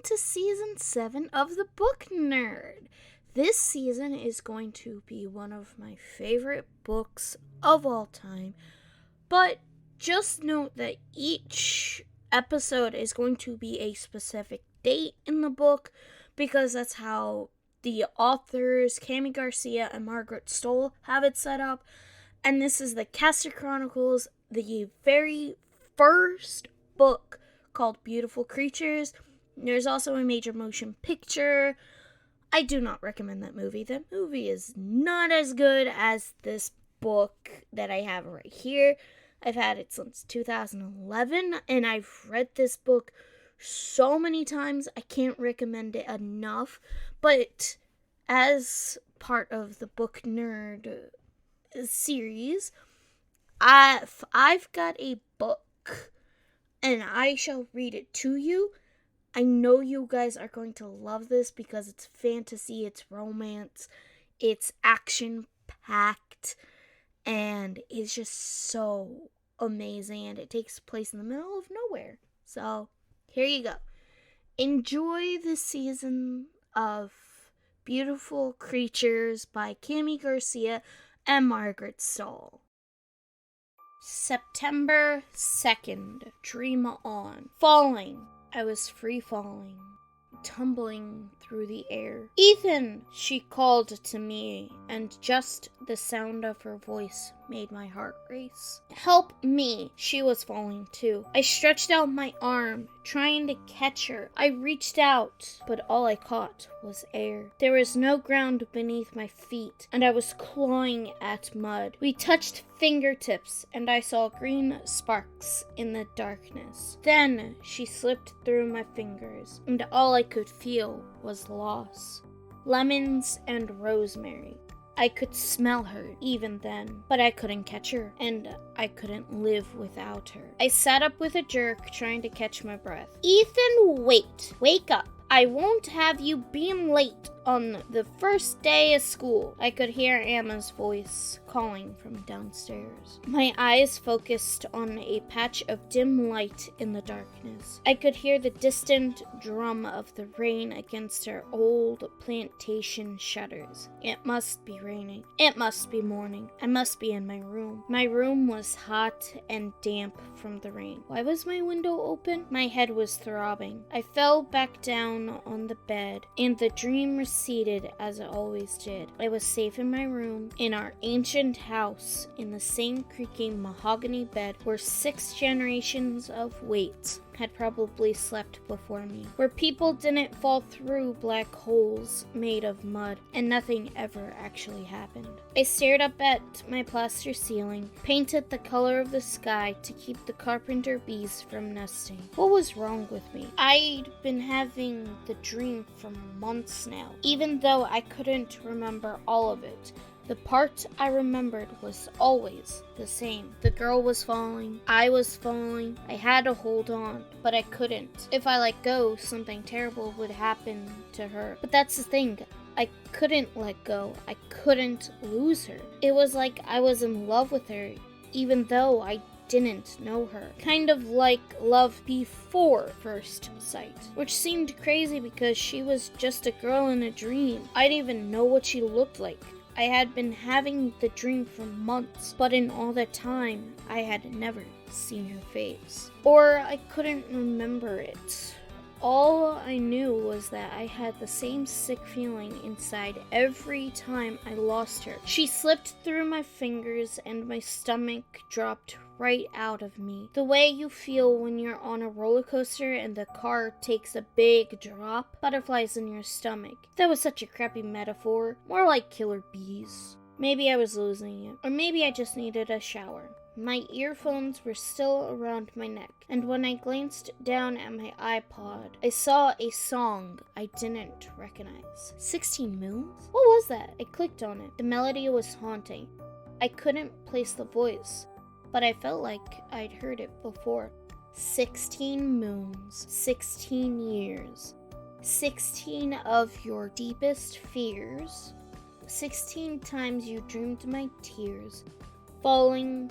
to season 7 of The Book Nerd. This season is going to be one of my favorite books of all time, but just note that each episode is going to be a specific date in the book, because that's how the authors, Cami Garcia and Margaret Stoll, have it set up. And this is the Chronicles, the very first book called Beautiful Creatures. There's also a major motion picture. I do not recommend that movie. That movie is not as good as this book that I have right here. I've had it since 2011, and I've read this book so many times, I can't recommend it enough. But as part of the Book Nerd series, I've got a book, and I shall read it to you. I know you guys are going to love this because it's fantasy, it's romance, it's action-packed, and it's just so amazing, and it takes place in the middle of nowhere. So, here you go. Enjoy this season of Beautiful Creatures by Cami Garcia and Margaret Stoll. September 2nd, Dream On. Falling. I was free falling, tumbling through the air. "Ethan," she called to me, and just the sound of her voice made my heart race. "Help me!" She was falling too. I stretched out my arm, trying to catch her. I reached out, but all I caught was air. There was no ground beneath my feet, and I was clawing at mud. We touched fingertips, and I saw green sparks in the darkness. Then she slipped through my fingers, and all I could feel was loss. Lemons and rosemary. I could smell her even then, but I couldn't catch her, and I couldn't live without her. I sat up with a jerk, trying to catch my breath. "Ethan, wait! Wake up! I won't have you being late on the first day of school." I could hear Emma's voice calling from downstairs. My eyes focused on a patch of dim light in the darkness. I could hear the distant drum of the rain against our old plantation shutters. It must be raining. It must be morning. I must be in my room. My room was hot and damp from the rain. Why was my window open? My head was throbbing. I fell back down on the bed, and the dream receded as it always did. I was safe in my room, in our ancient house, in the same creaking mahogany bed where 6 generations of waits had probably slept before me, where people didn't fall through black holes made of mud, and nothing ever actually happened. I stared up at my plaster ceiling, painted the color of the sky to keep the carpenter bees from nesting. What was wrong with me? I'd been having the dream for months now, even though I couldn't remember all of it. The part I remembered was always the same. The girl was falling. I was falling. I had to hold on, but I couldn't. If I let go, something terrible would happen to her. But that's the thing. I couldn't let go. I couldn't lose her. It was like I was in love with her, even though I didn't know her. Kind of like love before first sight, which seemed crazy because she was just a girl in a dream. I didn't even know what she looked like. I had been having the dream for months, but in all that time, I had never seen her face. Or I couldn't remember it. All I knew was that I had the same sick feeling inside every time I lost her. She slipped through my fingers and my stomach dropped right out of me. The way you feel when you're on a roller coaster and the car takes a big drop. Butterflies in your stomach. That was such a crappy metaphor. More like killer bees. Maybe I was losing it. Or maybe I just needed a shower. My earphones were still around my neck, and when I glanced down at my iPod, I saw a song I didn't recognize. 16 Moons? What was that? I clicked on it. The melody was haunting. I couldn't place the voice, but I felt like I'd heard it before. 16 moons, 16 years, 16 of your deepest fears, 16 times you dreamed my tears, falling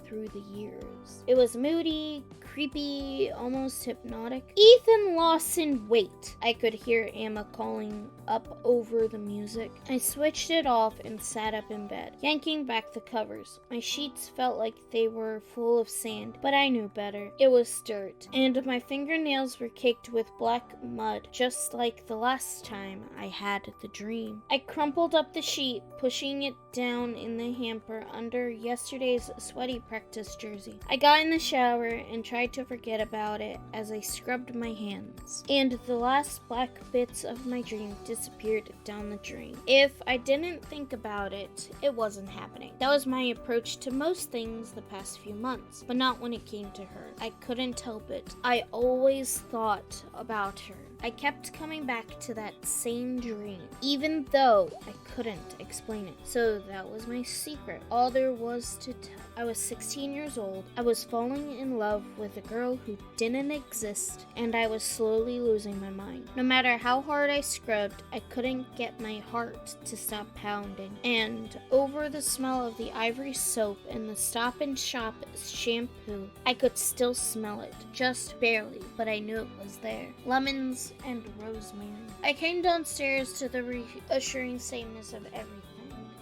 through the years. house. It was moody, creepy, almost hypnotic. Ethan Lawson, wait! I could hear Emma calling up over the music. I switched it off and sat up in bed, yanking back the covers. My sheets felt like they were full of sand, but I knew better. It was dirt, and my fingernails were caked with black mud, just like the last time I had the dream. I crumpled up the sheet, pushing it down in the hamper under yesterday's sweaty practice jersey. I got in the shower and tried to forget about it as I scrubbed my hands, and the last black bits of my dream disappeared down the drain. If I didn't think about it, it wasn't happening. That was my approach to most things the past few months, but not when it came to her. I couldn't help it. I always thought about her. I kept coming back to that same dream, even though I couldn't explain it. So that was my secret. All there was to tell. I was 16 years old. I was falling in love with a girl who didn't exist, and I was slowly losing my mind. No matter how hard I scrubbed, I couldn't get my heart to stop pounding. And over the smell of the ivory soap and the Stop and Shop shampoo, I could still smell it, just barely, but I knew it was there. Lemons and rosemary. I came downstairs to the reassuring sameness of everything.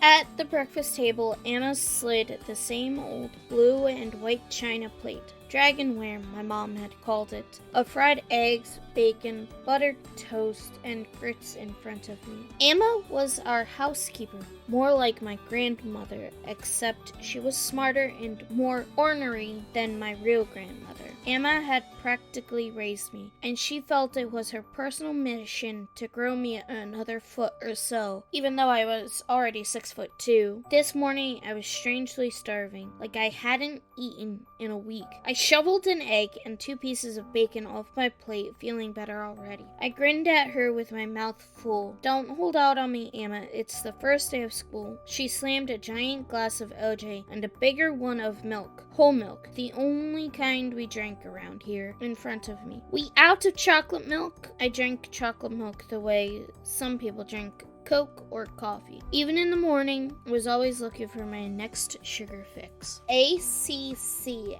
At the breakfast table, Anna slid the same old blue and white china plate, dragonware my mom had called it, of fried eggs, bacon, buttered toast, and grits in front of me. Emma was our housekeeper, more like my grandmother, except she was smarter and more ornery than my real grandmother. Emma had practically raised me, and she felt it was her personal mission to grow me another foot or so, even though I was already 6'2". This morning, I was strangely starving, like I hadn't eaten in a week. I shoveled an egg and 2 pieces of bacon off my plate, feeling better already. I grinned at her with my mouth full. Don't hold out on me, Emma. It's the first day of school. She slammed a giant glass of OJ and a bigger one of milk. Whole milk, the only kind we drank around here, in front of me. We out of chocolate milk? I drank chocolate milk the way some people drink Coke or coffee. Even in the morning, I was always looking for my next sugar fix. ACCLIMATE.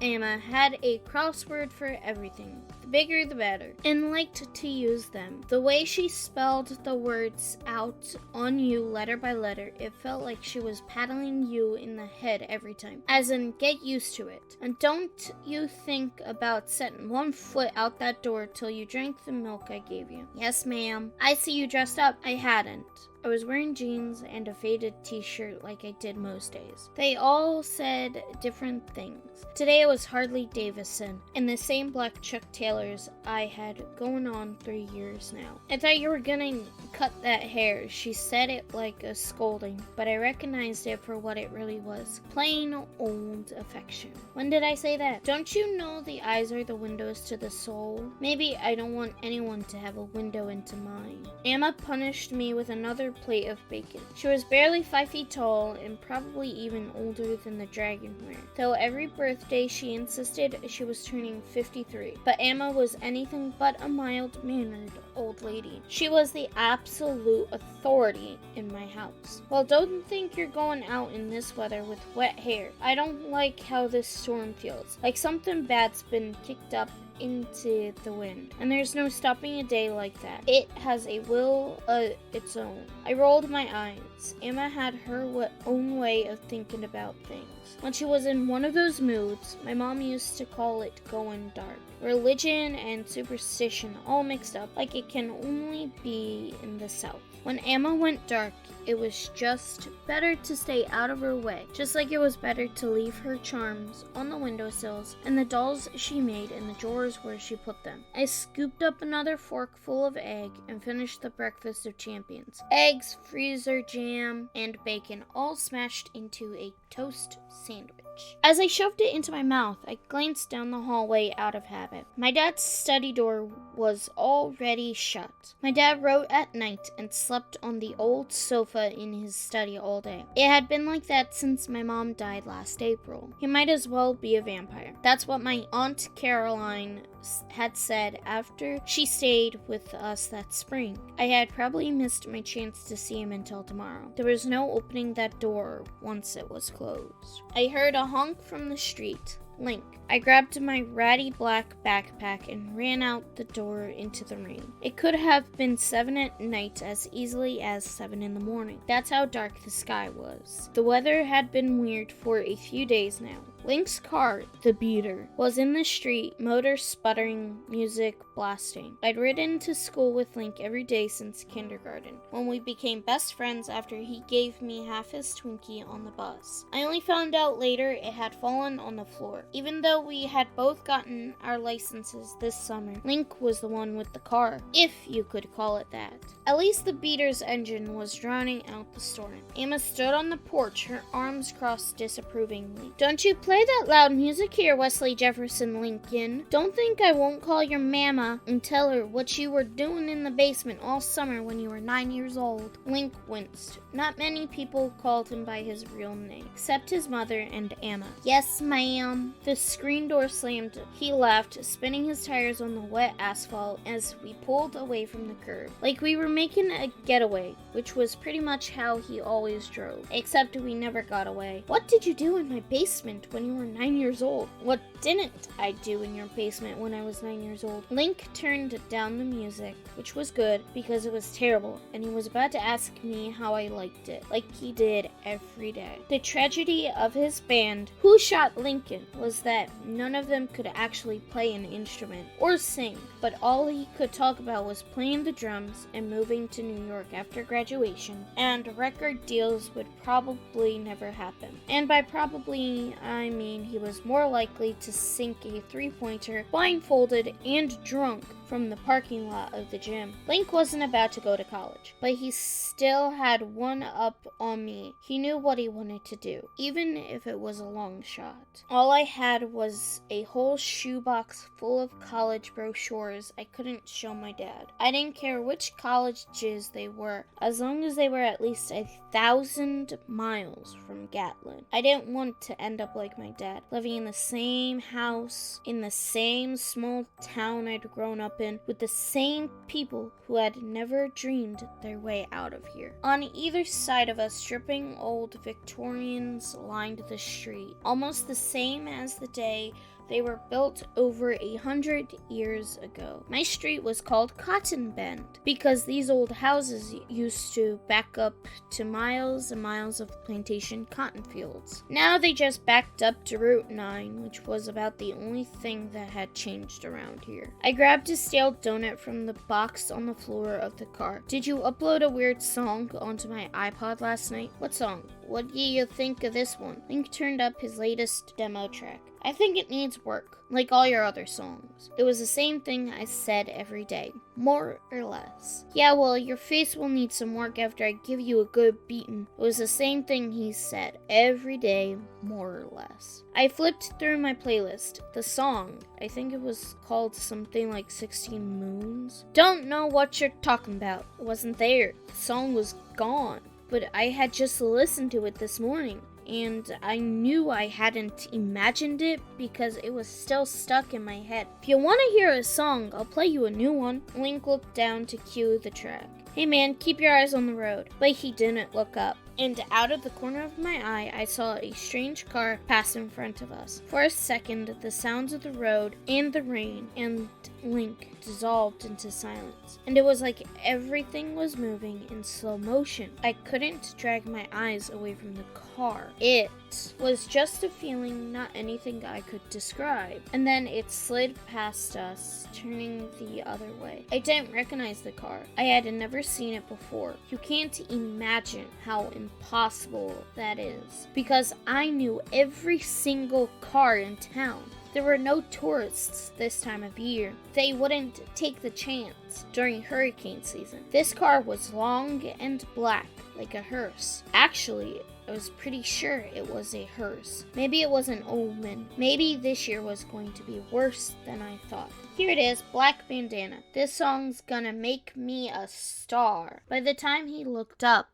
Emma had a crossword for everything. The bigger the better, and liked to use them. The way she spelled the words out on you letter by letter, it felt like she was paddling you in the head every time. As in, get used to it. And don't you think about setting one foot out that door till you drank the milk I gave you. Yes, ma'am. I see you dressed up. I hadn't. I was wearing jeans and a faded t-shirt like I did most days. They all said different things. Today it was Harley Davidson and the same black Chuck Taylors I had going on 3 years now. I thought you were gonna cut that hair. She said it like a scolding, but I recognized it for what it really was. Plain old affection. When did I say that? Don't you know the eyes are the windows to the soul? Maybe I don't want anyone to have a window into mine. Emma punished me with another plate of bacon. She was barely 5 feet tall and probably even older than the dragonware, though every birthday she insisted she was turning 53. But Emma was anything but a mild-mannered old lady. She was the absolute authority in my house. Well, don't think you're going out in this weather with wet hair. I don't like how this storm feels, like something bad's been kicked up into the wind, and there's no stopping a day like that. It has a will of its own. I rolled my eyes. Emma had her own way of thinking about things. When she was in one of those moods, my mom used to call it going dark. Religion and superstition all mixed up, like it can only be in the South. When Emma went dark, it was just better to stay out of her way, just like it was better to leave her charms on the windowsills and the dolls she made in the drawers where she put them. I scooped up another fork full of egg and finished the breakfast of champions. Eggs, freezer jam, and bacon all smashed into a toast sandwich. As I shoved it into my mouth, I glanced down the hallway out of habit. My dad's study door was already shut. My dad wrote at night and slept on the old sofa sofa in his study all day. It had been like that since my mom died last April. He might as well be a vampire. That's what my Aunt Caroline had said after she stayed with us that spring. I had probably missed my chance to see him until tomorrow. There was no opening that door once it was closed. I heard a honk from the street. Link. I grabbed my ratty black backpack and ran out the door into the rain. It could have been 7 at night as easily as 7 in the morning. That's how dark the sky was. The weather had been weird for a few days now. Link's car, the beater, was in the street, motor sputtering, music blasting. I'd ridden to school with Link every day since kindergarten, when we became best friends after he gave me half his Twinkie on the bus. I only found out later it had fallen on the floor. Even though we had both gotten our licenses this summer, Link was the one with the car, if you could call it that. At least the beater's engine was drowning out the storm. Emma stood on the porch, her arms crossed disapprovingly. Don't you play that loud music here, Wesley Jefferson Lincoln. Don't think I won't call your mama and tell her what you were doing in the basement all summer when you were 9 years old. Link winced. Not many people called him by his real name, except his mother and Emma. Yes, ma'am. The screen door slammed. He laughed, spinning his tires on the wet asphalt as we pulled away from the curb. Like we were making a getaway, which was pretty much how he always drove. Except we never got away. What did you do in my basement when you were 9 years old? What didn't I do in your basement when I was 9 years old? Link turned down the music, which was good because it was terrible, and he was about to ask me how I liked it, like he did every day. The tragedy of his band, Who Shot Lincoln, was that none of them could actually play an instrument or sing, but all he could talk about was playing the drums and moving to New York after graduation, and record deals would probably never happen. And by probably, I mean he was more likely to sink a three-pointer blindfolded and drunk from the parking lot of the gym. Link wasn't about to go to college, but he still had one up on me. He knew what he wanted to do, even if it was a long shot. All I had was a whole shoebox full of college brochures I couldn't show my dad. I didn't care which colleges they were, as long as they were at least 1,000 miles from Gatlin. I didn't want to end up like my dad, living in the same house, in the same small town I'd grown up in, with the same people who had never dreamed their way out of here. On either side of us, dripping old Victorians lined the street, almost the same as the day they were built over 100 years ago. My street was called Cotton Bend because these old houses used to back up to miles and miles of plantation cotton fields. Now they just backed up to Route 9, which was about the only thing that had changed around here. I grabbed a stale donut from the box on the floor of the car. Did you upload a weird song onto my iPod last night? What song? What do you think of this one? Link turned up his latest demo track. I think it needs work, like all your other songs. It was the same thing I said every day, more or less. Yeah, well, your face will need some work after I give you a good beating. It was the same thing he said every day, more or less. I flipped through my playlist. The song, I think it was called something like 16 Moons. Don't know what you're talking about. It wasn't there. The song was gone. But I had just listened to it this morning, and I knew I hadn't imagined it because it was still stuck in my head. If you want to hear a song, I'll play you a new one. Link looked down to cue the track. Hey man, keep your eyes on the road. But he didn't look up. And out of the corner of my eye, I saw a strange car pass in front of us. For a second, the sounds of the road and the rain and Link dissolved into silence. And it was like everything was moving in slow motion. I couldn't drag my eyes away from the car. It was just a feeling, not anything I could describe. And then it slid past us, turning the other way. I didn't recognize the car. I had never seen it before. You can't imagine how impossible that is, because I knew every single car in town. There were no tourists this time of year. They wouldn't take the chance during hurricane season. This car was long and black, like a hearse. Actually, I was pretty sure it was a hearse. Maybe it was an omen. Maybe this year was going to be worse than I thought. Here it is, Black Bandana. This song's gonna make me a star. By the time he looked up,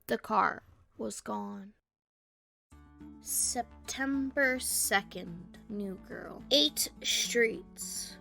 The car was gone. September 2nd, New Girl. 8 streets.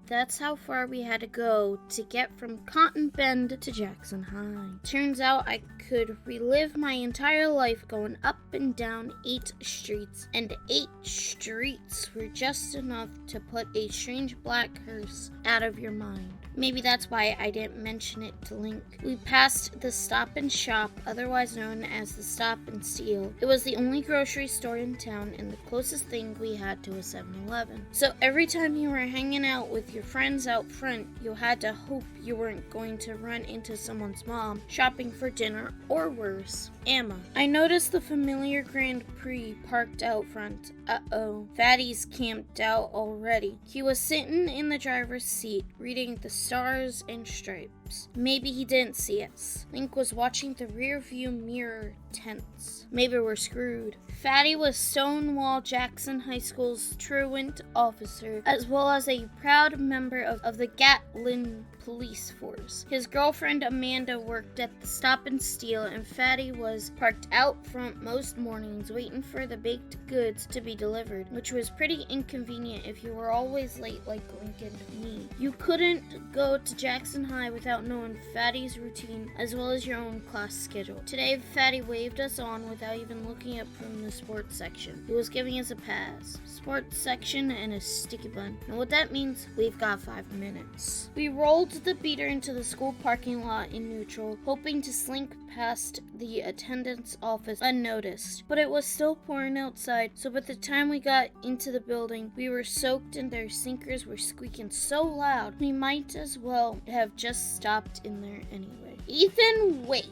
That's how far we had to go to get from Cotton Bend to Jackson High. Turns out I could relive my entire life going up and down 8 streets, and 8 streets were just enough to put a strange black curse out of your mind. Maybe that's why I didn't mention it to Link. We passed the Stop and Shop, otherwise known as the Stop and Steal. It was the only grocery store in town and the closest thing we had to a 7-Eleven. So every time you were hanging out with your friends out front, you had to hope you weren't going to run into someone's mom shopping for dinner, or worse, Emma. I noticed the familiar Grand Prix parked out front. Uh-oh, Fatty's camped out already. He was sitting in the driver's seat, reading the Stars and Stripes. Maybe he didn't see us. Link was watching the rear view mirror, tense. Maybe we're screwed. Fatty was Stonewall Jackson High School's truant officer, as well as a proud member of the Gatlin police force. His girlfriend Amanda worked at the Stop and Steal, and Fatty was parked out front most mornings waiting for the baked goods to be delivered, which was pretty inconvenient if you were always late like Lincoln and me. You couldn't go to Jackson High without knowing Fatty's routine as well as your own class schedule. Today, Fatty waved us on without even looking up from the sports section. He was giving us a pass. Sports section and a sticky bun. And what that means, we've got 5 minutes. We rolled the beater into the school parking lot in neutral, hoping to slink past the attendance office unnoticed. But it was still pouring outside, so by the time we got into the building, we were soaked and our sinkers were squeaking so loud, we might as well have just stopped in there anyway. Ethan, wait.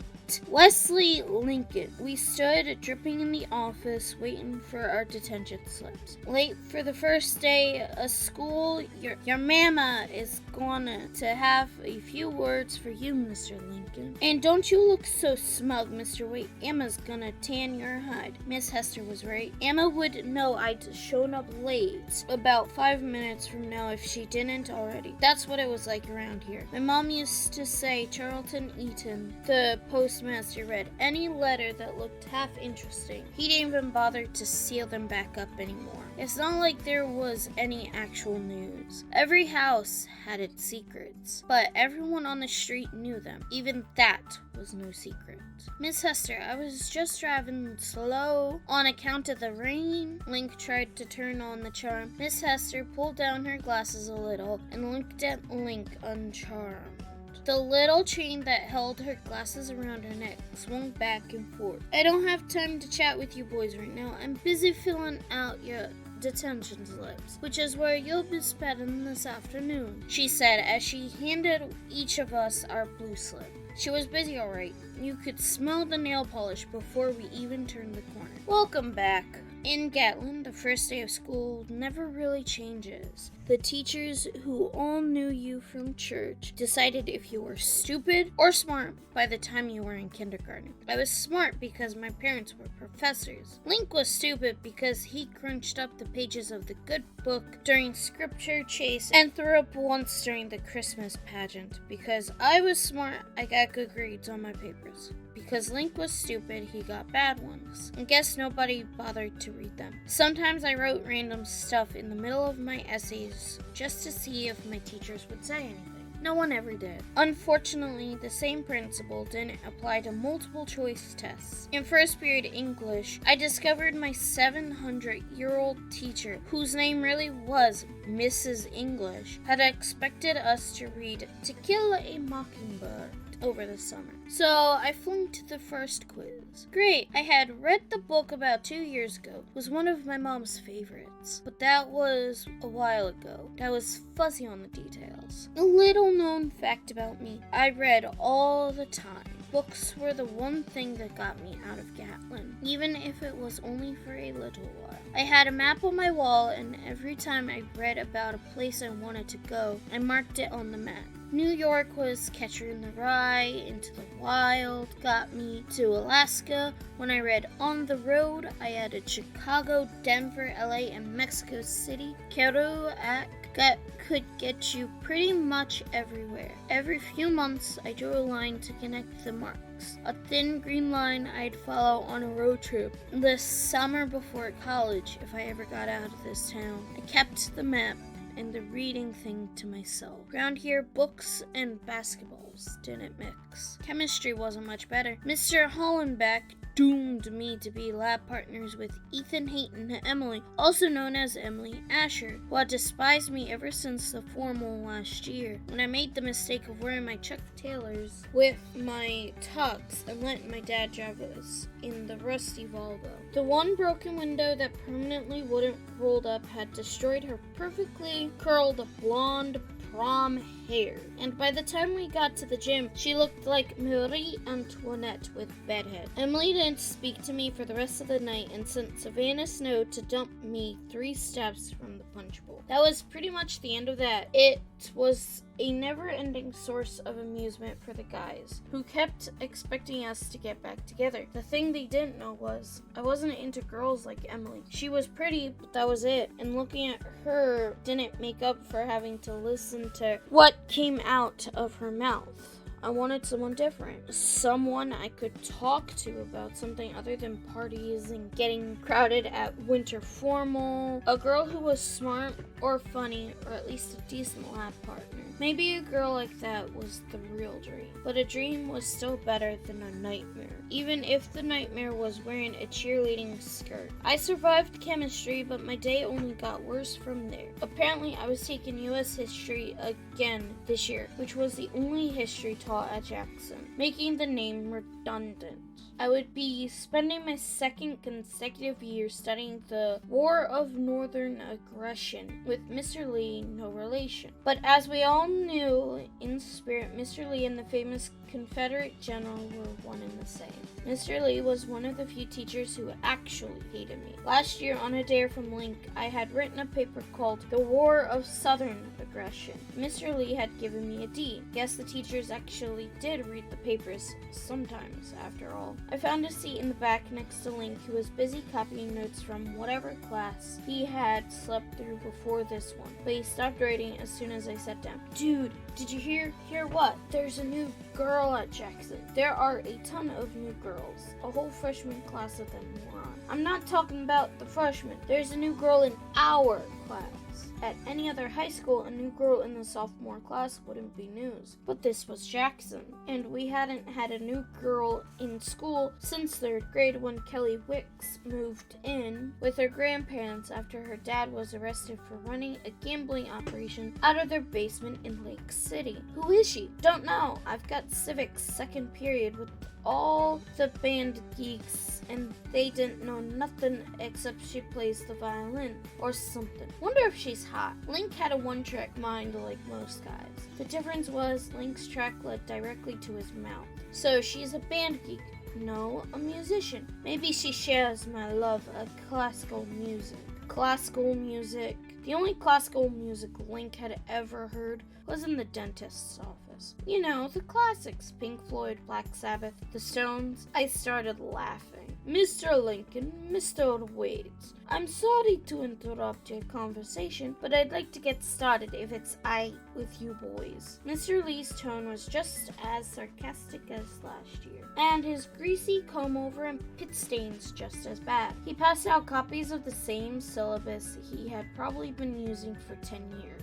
Wesley, Lincoln. We stood dripping in the office waiting for our detention slips. Late for the first day of school, your mama is gonna to have a few words for you, Mr. Lincoln. And don't you look so smug, Mr. Waite. Emma's gonna tan your hide. Miss Hester was right. Emma would know I'd shown up late about 5 minutes from now if she didn't already. That's what it was like around here. My mom used to say Charlton Eaton, the postmaster, read any letter that looked half interesting. He didn't even bother to seal them back up anymore. It's not like there was any actual news. Every house had its secrets, but everyone on the street knew them. Even that was no secret. Miss Hester, I was just driving slow on account of the rain. Link tried to turn on the charm. Miss Hester pulled down her glasses a little and looked at Link uncharmed. The little chain that held her glasses around her neck swung back and forth. I don't have time to chat with you boys right now. I'm busy filling out your detention slips, which is where you'll be spending this afternoon, she said as she handed each of us our blue slip. She was busy, all right. You could smell the nail polish before we even turned the corner. Welcome back. In Gatlin, the first day of school never really changes. The teachers who all knew you from church decided if you were stupid or smart by the time you were in kindergarten. I was smart because my parents were professors. Link was stupid because he crunched up the pages of the good book during scripture chase and threw up once during the Christmas pageant. Because I was smart, I got good grades on my papers. Because Link was stupid, he got bad ones. And guess nobody bothered to read them. Sometimes I wrote random stuff in the middle of my essays just to see if my teachers would say anything. No one ever did. Unfortunately, the same principle didn't apply to multiple choice tests. In first period English, I discovered my 700-year-old teacher, whose name really was Mrs. English, had expected us to read To Kill a Mockingbird over the summer. So I flunked the first quiz. Great, I had read the book about 2 years ago. It was one of my mom's favorites, but that was a while ago. I was fuzzy on the details. A little known fact about me, I read all the time. Books were the one thing that got me out of Gatlin, even if it was only for a little while. I had a map on my wall, and every time I read about a place I wanted to go, I marked it on the map. New York was Catcher in the Rye, Into the Wild got me to Alaska. When I read On the Road, I added Chicago, Denver, LA, and Mexico City. Kerouac could get you pretty much everywhere. Every few months, I drew a line to connect the mark. mix, a thin green line I'd follow on a road trip the summer before college if I ever got out of this town. I kept the map and the reading thing to myself. Around here, books and basketballs didn't mix. Chemistry wasn't much better. Mr. Hollenbeck doomed me to be lab partners with Ethan Hayton Emily, also known as Emily Asher, who had despised me ever since the formal last year, when I made the mistake of wearing my Chuck Taylors with my tux and letting my dad drive us in the rusty Volvo. The one broken window that permanently wouldn't rolled up had destroyed her perfectly curled blonde prom hair, and by the time we got to the gym, she looked like Marie Antoinette with bedhead. Emily didn't speak to me for the rest of the night and sent Savannah Snow to dump me 3 steps from the punch bowl. That was pretty much the end of that. It was a never-ending source of amusement for the guys, who kept expecting us to get back together. The thing they didn't know was, I wasn't into girls like Emily. She was pretty, but that was it, and looking at her didn't make up for having to listen to what came out of her mouth. I wanted someone different. Someone I could talk to about something other than parties and getting crowded at winter formal. A girl who was smart or funny, or at least a decent lab partner. Maybe a girl like that was the real dream. But a dream was still better than a nightmare, even if the nightmare was wearing a cheerleading skirt. I survived chemistry, but my day only got worse from there. Apparently, I was taking U.S. history again this year, which was the only history taught at Jackson, making the name redundant. I would be spending my second consecutive year studying the War of Northern Aggression with Mr. Lee, no relation. But as we all knew in spirit, Mr. Lee and the famous Confederate general were one and the same. Mr. Lee was one of the few teachers who actually hated me. Last year on a dare from Link, I had written a paper called The War of Southern Aggression. Mr. Lee had given me a D. Guess the teachers actually did read the papers sometimes, after all. I found a seat in the back next to Link, who was busy copying notes from whatever class he had slept through before this one. But he stopped writing as soon as I sat down. Dude, did you hear? Hear what? There's a new girl at Jackson. There are a ton of new girls. A whole freshman class of them, moron. I'm not talking about the freshmen. There's a new girl in our class. At any other high school, a new girl in the sophomore class wouldn't be news. But this was Jackson, and we hadn't had a new girl in school since 3rd grade when Kelly Wicks moved in with her grandparents after her dad was arrested for running a gambling operation out of their basement in Lake City. Who is she? Don't know. I've got civics 2nd period with all the band geeks, and they didn't know nothing except she plays the violin or something. Wonder if she's hot. Link had a one-track mind like most guys. The difference was Link's track led directly to his mouth. So she's a band geek. No, a musician. Maybe she shares my love of classical music. Classical music. The only classical music Link had ever heard was in the dentist's office. You know, the classics. Pink Floyd, Black Sabbath, The Stones. I started laughing. Mr. Lincoln, Mr. Wade, I'm sorry to interrupt your conversation, but I'd like to get started if it's aight with you boys. Mr. Lee's tone was just as sarcastic as last year, and his greasy comb-over and pit stains just as bad. He passed out copies of the same syllabus he had probably been using for 10 years.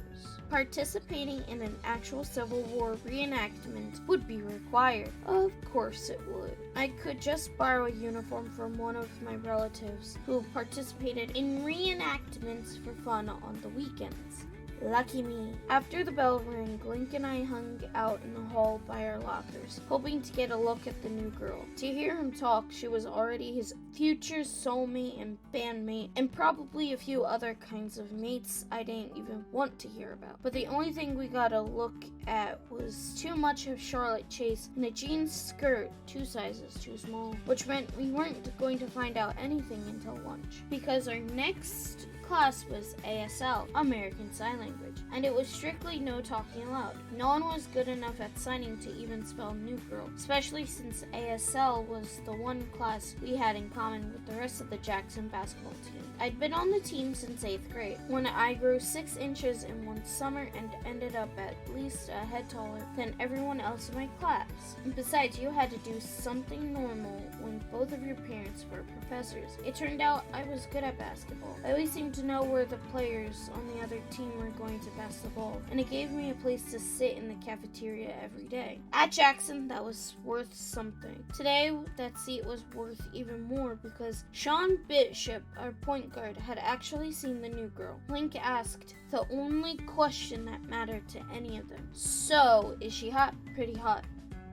Participating in an actual Civil War reenactment would be required. Of course it would. I could just borrow a uniform from one of my relatives who participated in reenactments for fun on the weekends. Lucky me. After the bell rang, Link and I hung out in the hall by our lockers, hoping to get a look at the new girl. To hear him talk, she was already his future soulmate and bandmate, and probably a few other kinds of mates I didn't even want to hear about. But the only thing we got a look at was too much of Charlotte Chase in a jean skirt 2 sizes too small, which meant we weren't going to find out anything until lunch, because our next class was ASL, American Sign Language, and it was strictly no talking allowed. No one was good enough at signing to even spell new girl, especially since ASL was the one class we had in common with the rest of the Jackson basketball team. I'd been on the team since 8th grade, when I grew 6 inches in one summer and ended up at least a head taller than everyone else in my class. And besides, you had to do something normal when both of your parents were professors. It turned out I was good at basketball. I always seemed to know where the players on the other team were going to pass the ball, and it gave me a place to sit in the cafeteria every day. At Jackson, that was worth something. Today, that seat was worth even more because Sean Bishop, our point guard, had actually seen the new girl. Link asked the only question that mattered to any of them. So, is she hot? Pretty hot.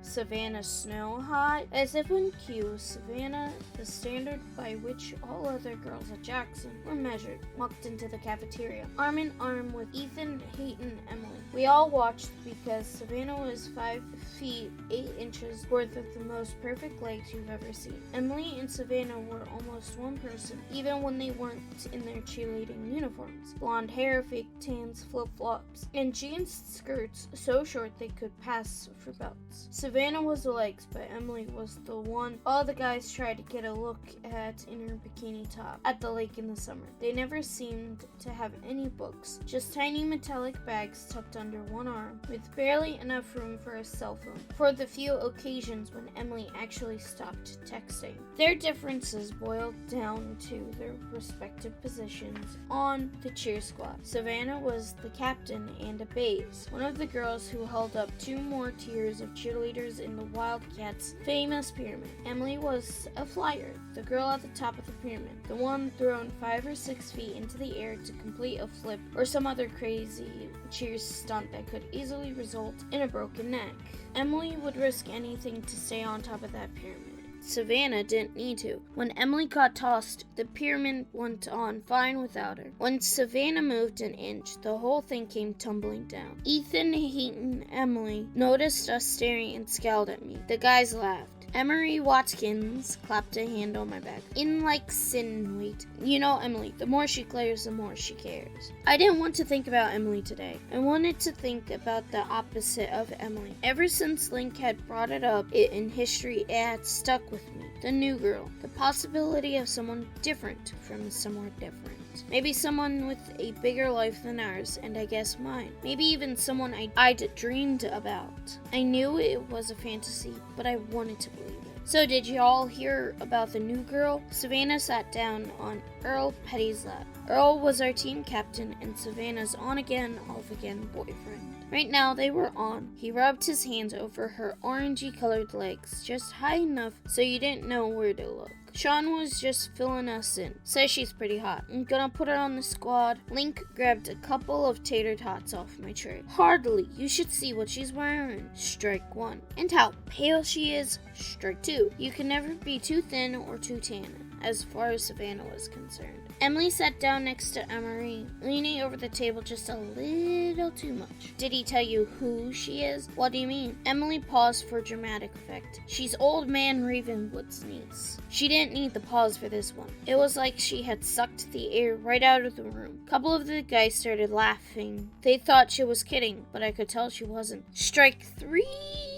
Savannah Snow hot? As if on cue, Savannah, the standard by which all other girls at Jackson were measured, walked into the cafeteria, arm in arm with Ethan, Hayton, Emily. We all watched because Savannah was 5 feet 8 inches, worth of the most perfect legs you've ever seen. Emily and Savannah were almost one person, even when they weren't in their cheerleading uniforms. Blonde hair, fake tans, flip-flops, and jeans skirts so short they could pass for belts. Savannah was the legs, but Emily was the one all the guys tried to get a look at in her bikini top at the lake in the summer. They never seemed to have any books, just tiny metallic bags tucked under one arm, with barely enough room for a cell phone, for the few occasions when Emily actually stopped texting. Their differences boiled down to their respective positions on the cheer squad. Savannah was the captain and a base, one of the girls who held up 2 more tiers of cheerleaders in the Wildcats' famous pyramid. Emily was a flyer, the girl at the top of the pyramid, the one thrown 5 or 6 feet into the air to complete a flip or some other crazy cheer stunt that could easily result in a broken neck. Emily would risk anything to stay on top of that pyramid. Savannah didn't need to. When Emily got tossed, the pyramid went on fine without her. When Savannah moved an inch, the whole thing came tumbling down. Ethan, Hayton, Emily noticed us staring and scowled at me. The guys laughed. Emery Watkins clapped a hand on my back, insinuate. You know, Emily, the more she glares, the more she cares. I didn't want to think about Emily today. I wanted to think about the opposite of Emily. Ever since Link had brought it up in history, it had stuck with me. The new girl. The possibility of someone different from somewhere different. Maybe someone with a bigger life than ours, and I guess mine. Maybe even someone I'd dreamed about. I knew it was a fantasy, but I wanted to believe it. So did you all hear about the new girl? Savannah sat down on Earl Petty's lap. Earl was our team captain and Savannah's on-again, off-again boyfriend. Right now they were on. He rubbed his hands over her orangey-colored legs, just high enough so you didn't know where to look. Sean was just filling us in. Says she's pretty hot. I'm gonna put her on the squad. Link grabbed a couple of tater tots off my tray. Hardly. You should see what she's wearing. Strike 1. And how pale she is. Strike 2. You can never be too thin or too tan, as far as Savannah was concerned. Emily sat down next to Emery, leaning over the table just a little too much. Did he tell you who she is? What do you mean? Emily paused for dramatic effect. She's Old Man Ravenwood's niece. She didn't need the pause for this one. It was like she had sucked the air right out of the room. A couple of the guys started laughing. They thought she was kidding, but I could tell she wasn't. Strike 3.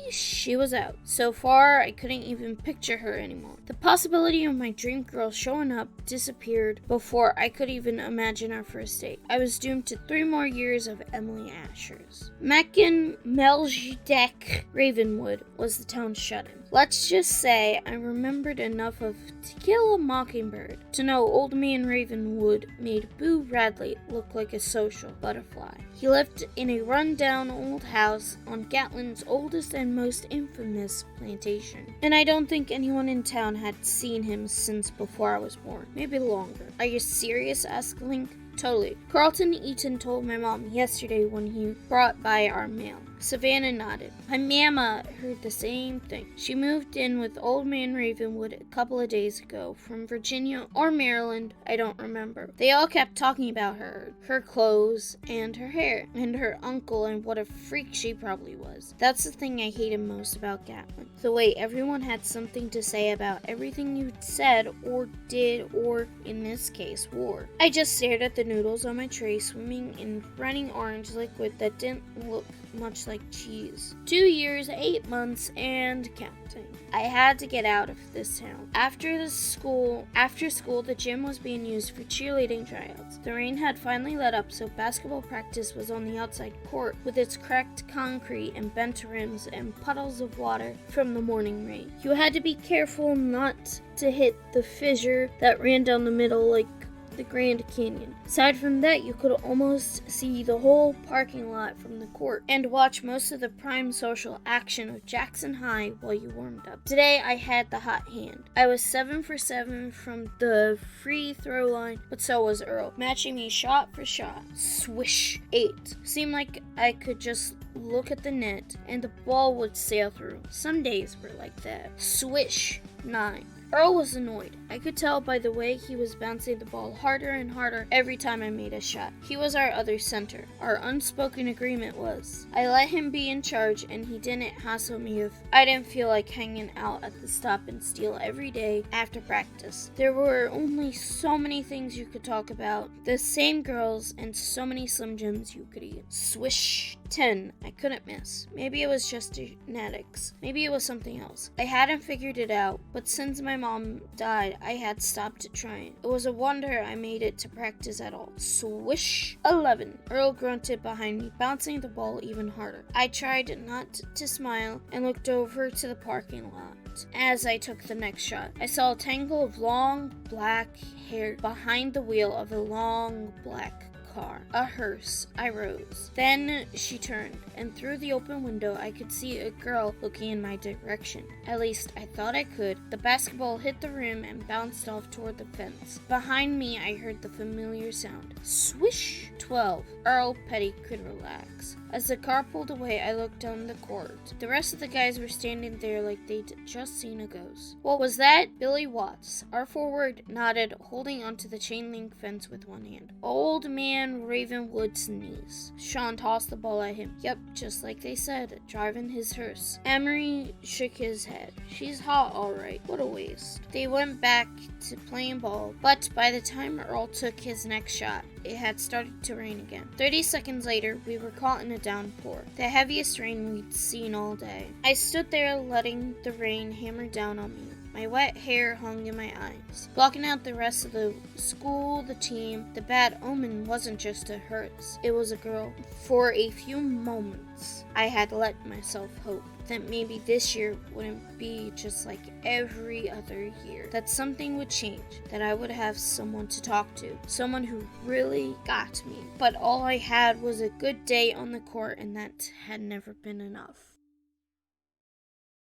She was out. So far, I couldn't even picture her anymore. The possibility of my dream girl showing up disappeared before I could even imagine our first date. I was doomed to 3 more years of Emily Ashers. Mackin Melchizedek Ravenwood was the town's shut-in. Let's just say I remembered enough of To Kill a Mockingbird to know Old Man Ravenwood made Boo Radley look like a social butterfly. He lived in a run-down old house on Gatlin's oldest and most infamous plantation. And I don't think anyone in town had seen him since before I was born. Maybe longer. Are you serious? Asked Link. Totally. Carlton Eaton told my mom yesterday when he brought by our mail. Savannah nodded. My mama heard the same thing. She moved in with Old Man Ravenwood a couple of days ago from Virginia or Maryland, I don't remember. They all kept talking about her clothes, and her hair, and her uncle, and what a freak she probably was. That's the thing I hated most about Gatlin. The way everyone had something to say about everything you said or did or, in this case, wore. I just stared at the noodles on my tray swimming in running orange liquid that didn't look much like cheese. 2 years, 8 months, and counting. I had to get out of this town. After school, the gym was being used for cheerleading tryouts. The rain had finally let up, so basketball practice was on the outside court with its cracked concrete and bent rims and puddles of water from the morning rain. You had to be careful not to hit the fissure that ran down the middle like the Grand Canyon. Aside from that, you could almost see the whole parking lot from the court and watch most of the prime social action of Jackson High while you warmed up. Today, I had the hot hand. I was 7 for 7 from the free throw line, but so was Earl, matching me shot for shot. Swish, 8. Seemed like I could just look at the net and the ball would sail through. Some days were like that. Swish, 9. Earl was annoyed. I could tell by the way he was bouncing the ball harder and harder every time I made a shot. He was our other center. Our unspoken agreement was I let him be in charge and he didn't hassle me if I didn't feel like hanging out at the stop and steal every day after practice. There were only so many things you could talk about, the same girls, and so many Slim Jims you could eat. Swish, 10. I couldn't miss. Maybe it was just genetics. Maybe it was something else. I hadn't figured it out, but since my mom died, I had stopped trying. It was a wonder I made it to practice at all. Swish, 11. Earl grunted behind me, bouncing the ball even harder. I tried not to smile and looked over to the parking lot. As I took the next shot, I saw a tangle of long black hair behind the wheel of a long black car. A hearse. I rose. Then she turned, and through the open window I could see a girl looking in my direction. At least I thought I could. The basketball hit the rim and bounced off toward the fence. Behind me I heard the familiar sound. Swish! 12. Earl Petty could relax. As the car pulled away, I looked down the court. The rest of the guys were standing there like they'd just seen a ghost. What was that? Billy Watts, our forward, nodded, holding onto the chain link fence with one hand. Old man Ravenwood's knees. Sean tossed the ball at him. Yep, just like they said, driving his hearse. Emery shook his head. She's hot, all right. What a waste. They went back to playing ball, but by the time Earl took his next shot, it had started to rain again. 30 seconds later, we were caught in a downpour, the heaviest rain we'd seen all day. I stood there letting the rain hammer down on me. My wet hair hung in my eyes, blocking out the rest of the school, the team. The bad omen wasn't just a hearse, it was a girl. For a few moments, I had let myself hope that maybe this year wouldn't be just like every other year, that something would change, that I would have someone to talk to, someone who really got me. But all I had was a good day on the court, and that had never been enough.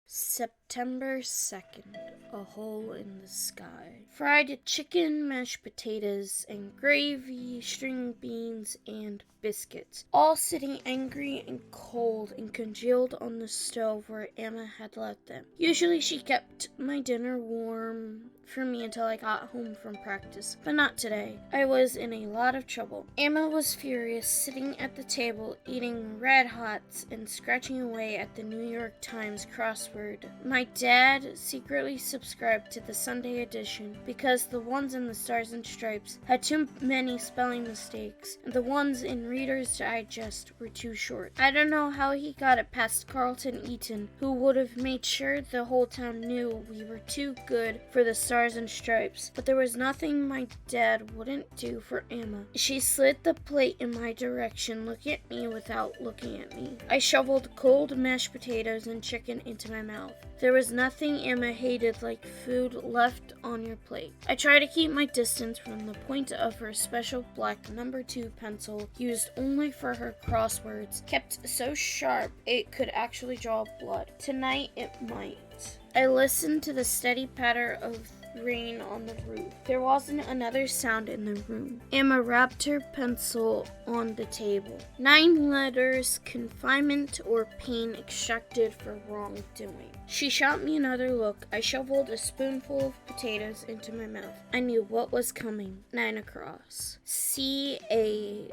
September 2nd, a hole in the sky. Fried chicken, mashed potatoes, and gravy, string beans, and biscuits, all sitting angry and cold and congealed on the stove where Emma had left them. Usually she kept my dinner warm for me until I got home from practice, but not today. I was in a lot of trouble. Emma was furious, sitting at the table, eating Red Hots and scratching away at the New York Times crossword. My dad secretly subscribed to the Sunday edition because the ones in the Stars and Stripes had too many spelling mistakes, and the ones in Reader's Digest were too short. I don't know how he got it past Carlton Eaton, who would have made sure the whole town knew we were too good for the Stars and Stripes, but there was nothing my dad wouldn't do for Emma. She slid the plate in my direction, looking at me without looking at me. I shoveled cold mashed potatoes and chicken into my mouth. There was nothing Emma hated like food left on your plate. I tried to keep my distance from the point of her special black number 2 pencil, used only for her crosswords, kept so sharp it could actually draw blood. Tonight it might. I listened to the steady patter of rain on the roof. There wasn't another sound in the room. Emma wrapped her pencil on the table. 9 letters, confinement or pain extracted for wrongdoing. She shot me another look. I shoveled a spoonful of potatoes into my mouth. I knew what was coming. 9 across. CASTIGATE,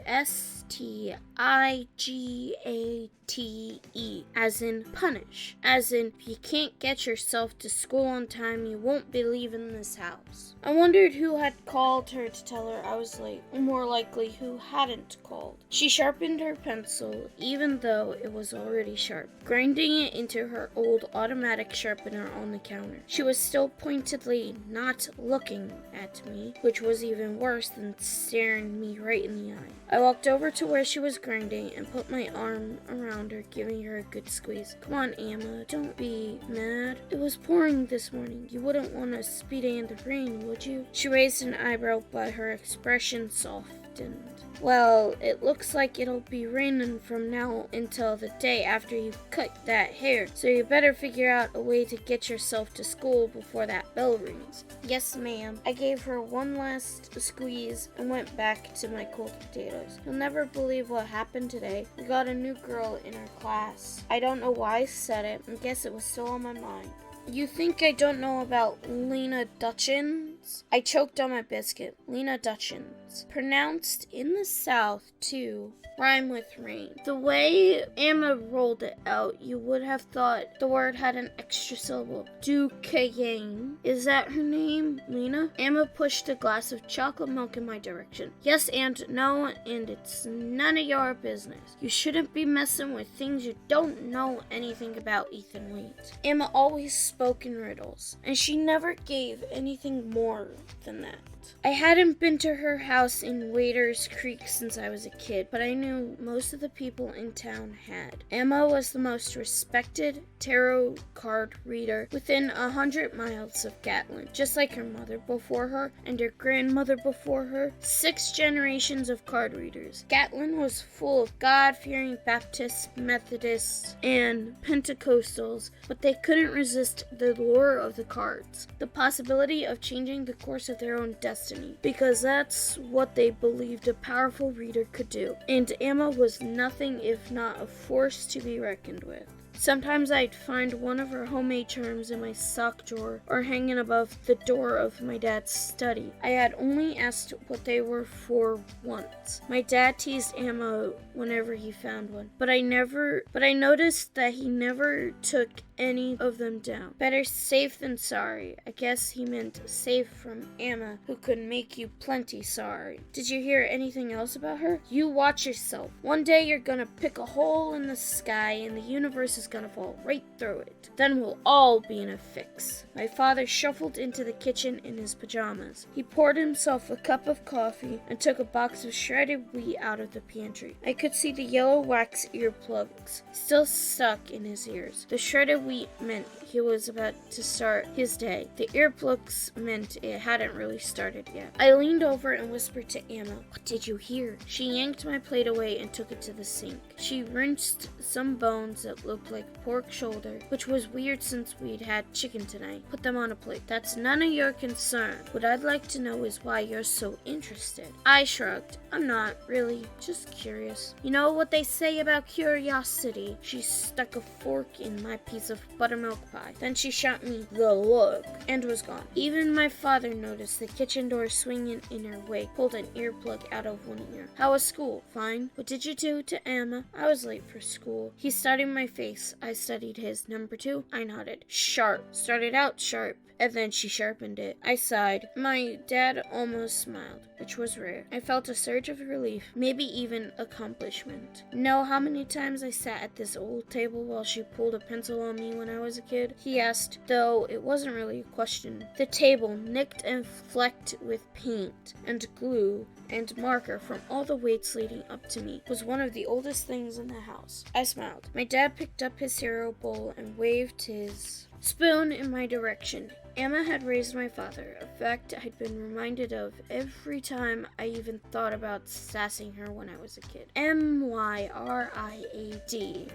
as in punish. As in, if you can't get yourself to school on time, you won't believe in in this house. I wondered who had called her to tell her I was late, or more likely who hadn't called. She sharpened her pencil, even though it was already sharp, grinding it into her old automatic sharpener on the counter. She was still pointedly not looking at me, which was even worse than staring me right in the eye. I walked over to where she was grinding and put my arm around her, giving her a good squeeze. Come on, Emma, don't be mad. It was pouring this morning. You wouldn't want a speed day in the rain, would you? She raised an eyebrow, but her expression softened. Well, it looks like it'll be raining from now until the day after you cut that hair, so you better figure out a way to get yourself to school before that bell rings. Yes, ma'am. I gave her one last squeeze and went back to my cold potatoes. You'll never believe what happened today. We got a new girl in our class. I don't know why I said it. I guess it was still on my mind. You think I don't know about Lena Dutchins? I choked on my biscuit. Lena Dutchins. Pronounced in the South, too. Rhyme with rain. The way Emma rolled it out, you would have thought the word had an extra syllable. Duquesne. Is that her name, Lena? Emma pushed a glass of chocolate milk in my direction. Yes and no, and it's none of your business. You shouldn't be messing with things you don't know anything about, Ethan Waite. Emma always spoke in riddles, and she never gave anything more than that. I hadn't been to her house in Waders Creek since I was a kid, but I knew most of the people in town had. Emma was the most respected tarot card reader within 100 miles of Gatlin, just like her mother before her and her grandmother before her. 6 generations of card readers. Gatlin was full of God-fearing Baptists, Methodists, and Pentecostals, but they couldn't resist the lure of the cards, the possibility of changing the course of their own destiny, because that's what they believed a powerful reader could do. And Emma was nothing if not a force to be reckoned with. Sometimes I'd find one of her homemade charms in my sock drawer or hanging above the door of my dad's study. I had only asked what they were for once. My dad teased Emma whenever he found one, but I noticed that he never took any of them down. Better safe than sorry. I guess he meant safe from Emma, who could make you plenty sorry. Did you hear anything else about her? You watch yourself. One day you're gonna pick a hole in the sky and the universe is gonna fall right through it. Then we'll all be in a fix. My father shuffled into the kitchen in his pajamas. He poured himself a cup of coffee and took a box of shredded wheat out of the pantry. I could see the yellow wax earplugs still stuck in his ears. The shredded wheat meant he was about to start his day. The earplugs meant it hadn't really started yet. I leaned over and whispered to Emma, "What did you hear?" She yanked my plate away and took it to the sink. She rinsed some bones that looked like pork shoulder, which was weird since we'd had chicken tonight. Put them on a plate. That's none of your concern. What I'd like to know is why you're so interested. I shrugged. I'm not, really. Just curious. You know what they say about curiosity? She stuck a fork in my piece of buttermilk pie. Then she shot me the look and was gone. Even my father noticed the kitchen door swinging in her wake, pulled an earplug out of one ear. How was school? Fine. What did you do to Emma? I was late for school. He studied my face. I studied his. Number 2? I nodded. Sharp. Started out sharp, and then she sharpened it. I sighed. My dad almost smiled, which was rare. I felt a surge of relief, maybe even accomplishment. Know how many times I sat at this old table while she pulled a pencil on me when I was a kid? He asked, though it wasn't really a question. The table, nicked and flecked with paint and glue and marker from all the weights leading up to me, was one of the oldest things in the house. I smiled. My dad picked up his cereal bowl and waved his spoon in my direction. Emma had raised my father, a fact I'd been reminded of every time I even thought about sassing her when I was a kid. M-Y-R-I-A-D.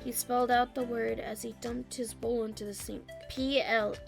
He spelled out the word as he dumped his bowl into the sink. P-L-E-T-H-O-R-A,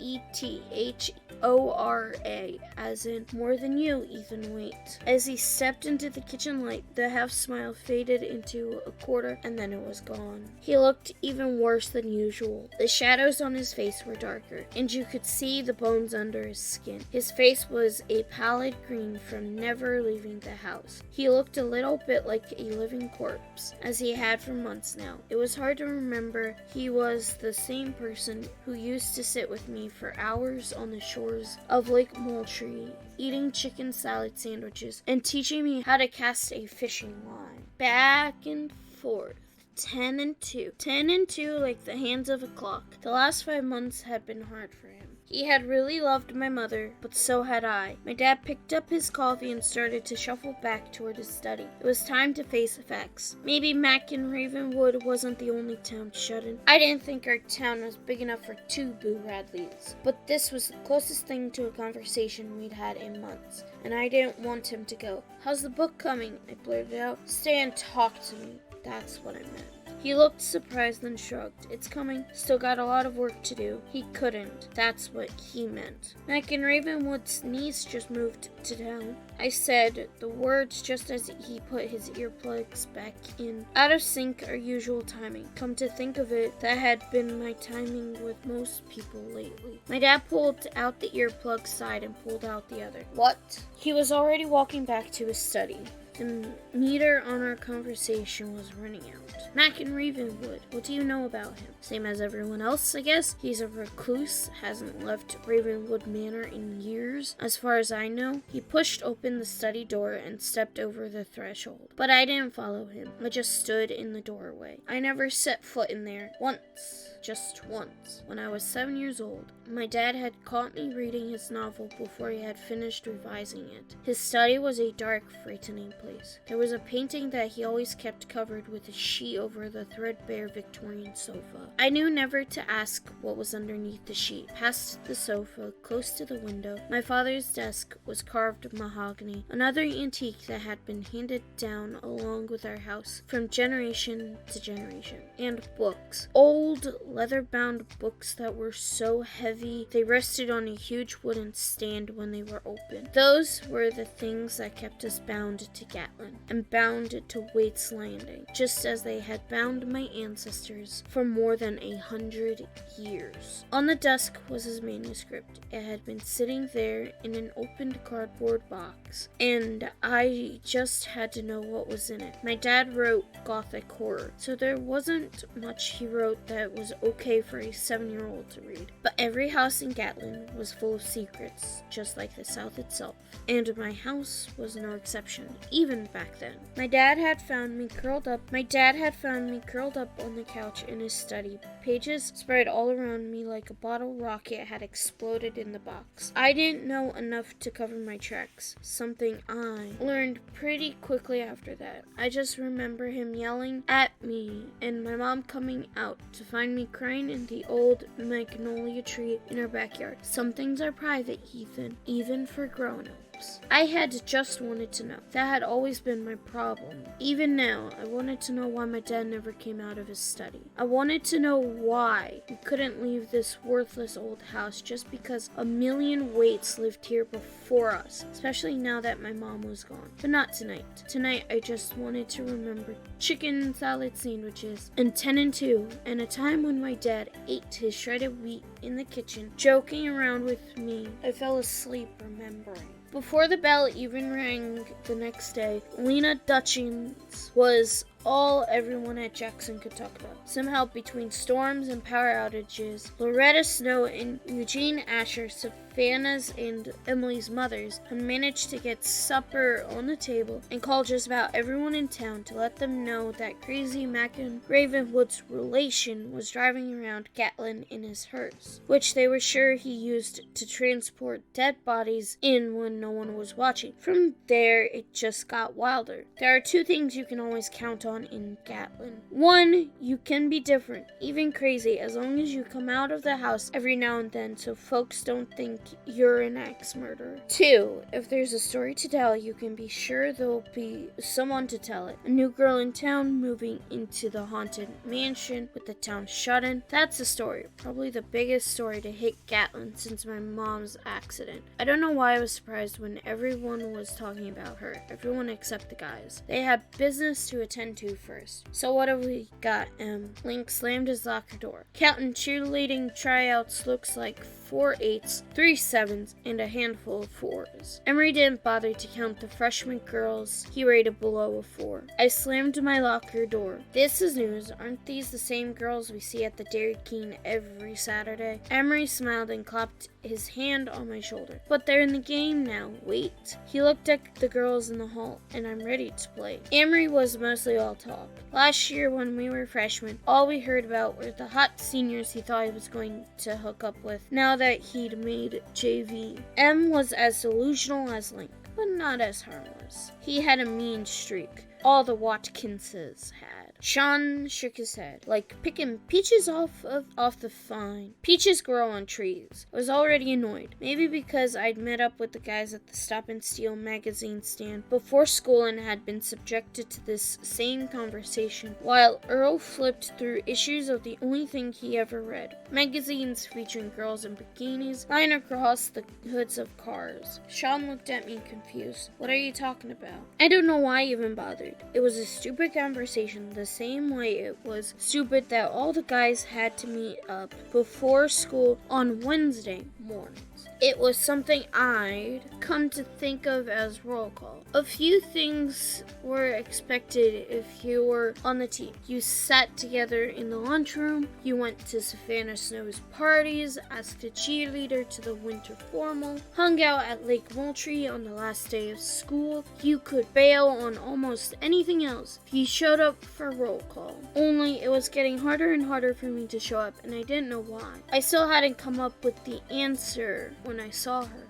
as in more than you, Ethan Waite. As he stepped into the kitchen light, the half-smile faded into a quarter, and then it was gone. He looked even worse than usual. The shadows on his face were dark. darker, and you could see the bones under his skin. His face was a pallid green from never leaving the house. He looked a little bit like a living corpse, as he had for months now. It was hard to remember he was the same person who used to sit with me for hours on the shores of Lake Moultrie, eating chicken salad sandwiches and teaching me how to cast a fishing line. Back and forth. 10 and 2. 10 and 2 like the hands of a clock. The last 5 months had been hard for him. He had really loved my mother, but so had I. My dad picked up his coffee and started to shuffle back toward his study. It was time to face the facts. Maybe Mac and Ravenwood wasn't the only town shut in. I didn't think our town was big enough for 2 Boo Radleys, but this was the closest thing to a conversation we'd had in months, and I didn't want him to go. "How's the book coming?" I blurted out. "Stay and talk to me. That's what I meant." He looked surprised and shrugged. "It's coming. Still got a lot of work to do." He couldn't. That's what he meant. "Mac and Ravenwood's niece just moved to town." I said the words just as he put his earplugs back in. Out of sync our usual timing. Come to think of it, that had been my timing with most people lately. My dad pulled out the earplug side and pulled out the other. "What?" He was already walking back to his study. The meter on our conversation was running out. "Mac and Ravenwood, what do you know about him?" "Same as everyone else, I guess. He's a recluse, hasn't left Ravenwood Manor in years, as far as I know." He pushed open the study door and stepped over the threshold. But I didn't follow him. I just stood in the doorway. I never set foot in there. Once. Just once, when I was 7 years old. My dad had caught me reading his novel before he had finished revising it. His study was a dark, frightening place. There was a painting that he always kept covered with a sheet over the threadbare Victorian sofa. I knew never to ask what was underneath the sheet. Past the sofa, close to the window, my father's desk was carved mahogany, another antique that had been handed down along with our house from generation to generation. And books. Old, leather-bound books that were so heavy they rested on a huge wooden stand when they were open. Those were the things that kept us bound to Gatlin, and bound to Waite's Landing, just as they had bound my ancestors for more than 100 years. On the desk was his manuscript. It had been sitting there in an opened cardboard box, and I just had to know what was in it. My dad wrote Gothic horror, so there wasn't much he wrote that was okay for a 7-year-old to read. But every house in Gatlin was full of secrets, just like the South itself. And my house was no exception, even back then. My dad had found me curled up on the couch in his study. Pages spread all around me like a bottle rocket had exploded in the box. I didn't know enough to cover my tracks, something I learned pretty quickly after that. I just remember him yelling at me and my mom coming out to find me crying in the old magnolia tree in our backyard. Some things are private, Ethan, even for grown-ups. I had just wanted to know. That had always been my problem. Even now, I wanted to know why my dad never came out of his study. I wanted to know why we couldn't leave this worthless old house just because a million Waits lived here before us, especially now that my mom was gone. But not tonight. Tonight, I just wanted to remember chicken salad sandwiches and 10 and 2, and a time when my dad ate his shredded wheat in the kitchen, joking around with me. I fell asleep remembering. Before the bell even rang the next day, Lena Dutchins was all everyone at Jackson could talk about. Somehow, between storms and power outages, Loretta Snow and Eugene Asher, Savannah's and Emily's mothers, had managed to get supper on the table and call just about everyone in town to let them know that crazy Mac and Ravenwood's relation was driving around Gatlin in his hearse, which they were sure he used to transport dead bodies in when no one was watching. From there, it just got wilder. There are 2 things you can always count on in Gatlin. 1, you can be different, even crazy, as long as you come out of the house every now and then so folks don't think you're an axe murderer. 2, if there's a story to tell, you can be sure there'll be someone to tell it. A new girl in town moving into the haunted mansion with the town shut in. That's a story, probably the biggest story to hit Gatlin since my mom's accident. I don't know why I was surprised when everyone was talking about her, everyone except the guys. They had business to attend to first. So what have we got, Em? Link slammed his locker door. Counting cheerleading tryouts looks like 4 8s, 3 7s, and a handful of 4s. Emery didn't bother to count the freshman girls he rated below a 4. I slammed my locker door. This is news. Aren't these the same girls we see at the Dairy King every Saturday? Emery smiled and clapped his hand on my shoulder. But they're in the game now. Wait. He looked at the girls in the hall, and I'm ready to play. Emery was mostly all talk. Last year when we were freshmen, all we heard about were the hot seniors he thought he was going to hook up with now that he'd made JV. M was as delusional as Link, but not as harmless. He had a mean streak. All the Watkinses had. Sean shook his head, like picking peaches off the vine. Peaches grow on trees. I was already annoyed, maybe because I'd met up with the guys at the Stop and Steal magazine stand before school and had been subjected to this same conversation, while Earl flipped through issues of the only thing he ever read, magazines featuring girls in bikinis lying across the hoods of cars. Sean looked at me confused. What are you talking about? I don't know why I even bothered. It was a stupid conversation, the same way it was stupid that all the guys had to meet up before school on Wednesday mornings. It was something I'd come to think of as roll call. A few things were expected if you were on the team. You sat together in the lunchroom, you went to Savannah Snow's parties, asked a cheerleader to the winter formal, hung out at Lake Moultrie on the last day of school. You could bail on almost anything else if you showed up for roll call. Only it was getting harder and harder for me to show up, and I didn't know why. I still hadn't come up with the answer when I saw her.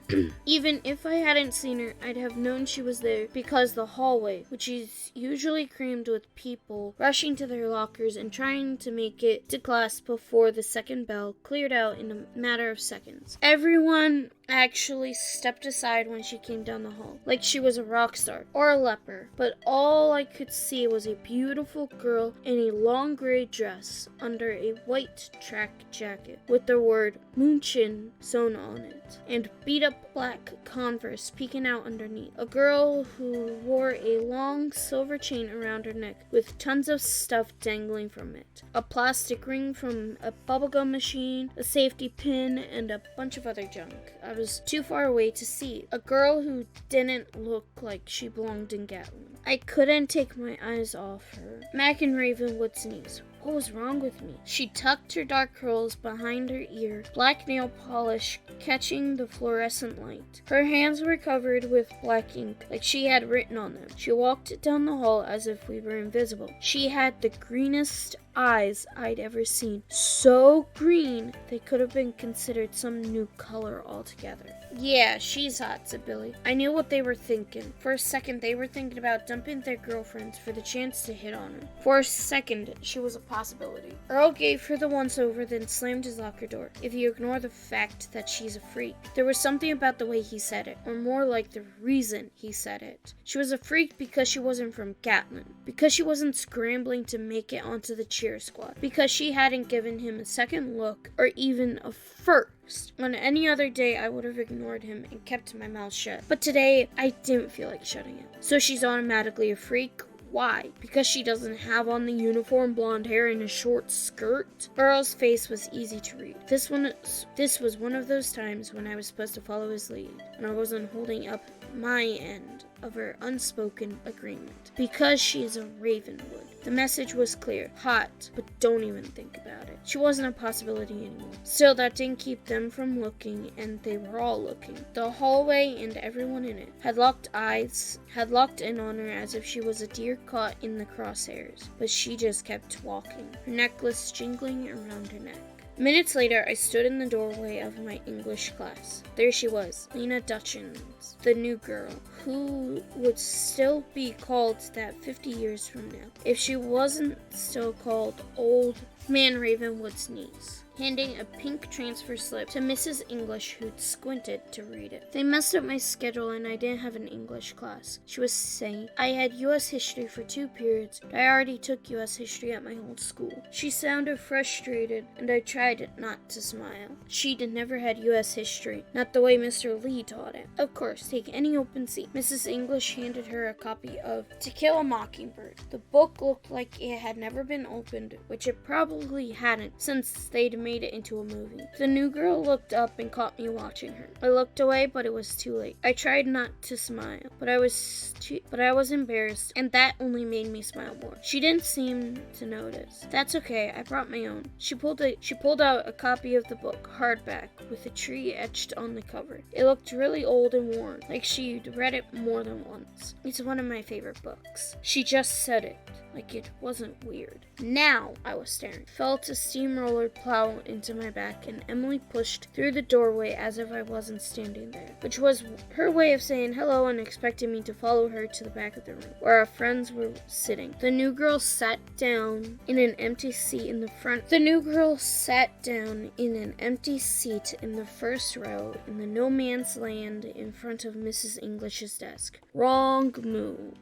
Even if I hadn't seen her, I'd have known she was there because the hallway, which is usually crammed with people rushing to their lockers and trying to make it to class before the second bell, cleared out in a matter of seconds. Everyone actually stepped aside when she came down the hall, like she was a rock star or a leper, but all I could see was a beautiful girl in a long gray dress under a white track jacket with the word Munchin sewn on it, and beat up black Converse peeking out underneath. A girl who wore a long silver chain around her neck with tons of stuff dangling from it, a plastic ring from a bubblegum machine, a safety pin, and a bunch of other junk. I was too far away to see. A girl who didn't look like she belonged in Gatlin. I couldn't take my eyes off her. Mac and Ravenwood's knees. What was wrong with me? She tucked her dark curls behind her ear, black nail polish catching the fluorescent light. Her hands were covered with black ink, like she had written on them. She walked down the hall as if we were invisible. She had the greenest eyes I'd ever seen. So green, they could have been considered some new color altogether. Yeah, she's hot, said Billy. I knew what they were thinking. For a second, they were thinking about dumping their girlfriends for the chance to hit on her. For a second, she was a possibility. Earl gave her the once-over, then slammed his locker door. If you ignore the fact that she's a freak, there was something about the way he said it, or more like the reason he said it. She was a freak because she wasn't from Gatlin, because she wasn't scrambling to make it onto the cheer squad, because she hadn't given him a second look, or even a first. On any other day, I would have ignored him and kept my mouth shut. But today, I didn't feel like shutting it. So she's automatically a freak? Why? Because she doesn't have on the uniform blonde hair and a short skirt? Earl's face was easy to read. This was one of those times when I was supposed to follow his lead, and I wasn't holding up my end of her unspoken agreement. Because she is a Ravenwood. The message was clear. Hot, but don't even think about it. She wasn't a possibility anymore. Still, that didn't keep them from looking, and they were all looking. The hallway and everyone in it had locked eyes, had locked in on her as if she was a deer caught in the crosshairs. But she just kept walking, her necklace jingling around her neck. Minutes later, I stood in the doorway of my English class. There she was, Lena Dutchins, the new girl, who would still be called that 50 years from now, if she wasn't still called Old Man Ravenwood's niece. handing a pink transfer slip to Mrs. English, who'd squinted to read it. They messed up my schedule and I didn't have an English class, she was saying. I had U.S. history for 2 periods, but I already took U.S. history at my old school. She sounded frustrated, and I tried not to smile. She'd never had U.S. history, not the way Mr. Lee taught it. Of course, take any open seat. Mrs. English handed her a copy of To Kill a Mockingbird. The book looked like it had never been opened, which it probably hadn't, since they'd made it into a movie. The new girl looked up and caught me watching her. I looked away, but it was too late. I tried not to smile, but I was embarrassed, and that only made me smile more. She didn't seem to notice. That's okay, I brought my own. She pulled out a copy of the book, hardback, with a tree etched on the cover. It looked really old and worn, like she'd read it more than once. It's one of my favorite books. She just said it, like it wasn't weird. Now I was staring. Felt a steamroller plow into my back, and Emily pushed through the doorway as if I wasn't standing there, which was her way of saying hello and expecting me to follow her to the back of the room, where our friends were sitting. The new girl sat down in an empty seat in the front. The new girl sat down in an empty seat in the first row in the no man's land in front of Mrs. English's desk. Wrong move.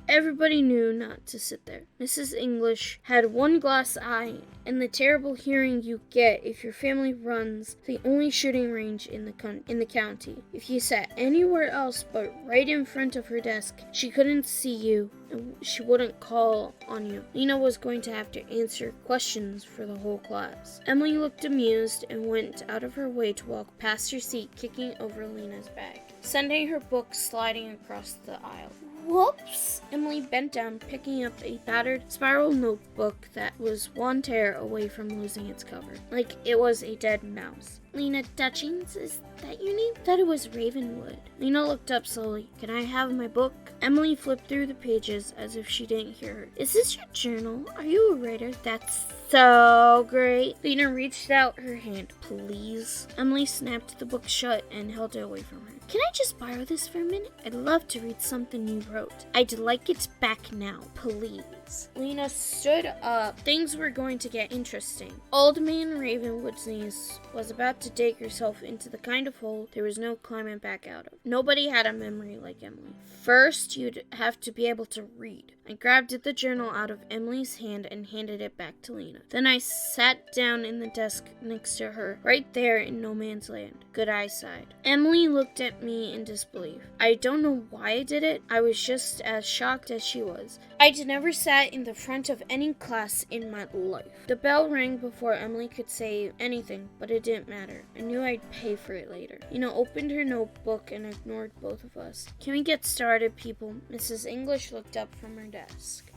Everybody knew not to sit there. Mrs. English had one glass eye and the terrible hearing you get if your family runs the only shooting range in the county. If you sat anywhere else but right in front of her desk, she couldn't see you and she wouldn't call on you. Lena was going to have to answer questions for the whole class. Emily looked amused and went out of her way to walk past her seat, kicking over Lena's bag, sending her book sliding across the aisle. Whoops! Emily bent down, picking up a battered spiral notebook that was one tear away from losing its cover, like it was a dead mouse. Lena Dutchins, is that your name? Thought it was Ravenwood. Lena looked up slowly. Can I have my book? Emily flipped through the pages as if she didn't hear her. Is this your journal? Are you a writer? That's so great. Lena reached out her hand. Please. Emily snapped the book shut and held it away from her. Can I just borrow this for a minute? I'd love to read something you wrote. I'd like it back now, please. Lena stood up. Things were going to get interesting. Old Man Ravenwood's niece was about to dig herself into the kind of hole there was no climbing back out of. Nobody had a memory like Emily. First, you'd have to be able to read. I grabbed the journal out of Emily's hand and handed it back to Lena. Then I sat down in the desk next to her, right there in no man's land. Good eyesight. Emily looked at me in disbelief. I don't know why I did it. I was just as shocked as she was. I'd never sat in the front of any class in my life. The bell rang before Emily could say anything, but it didn't matter. I knew I'd pay for it later. Lena opened her notebook and ignored both of us. Can we get started, people? Mrs. English looked up from her desk.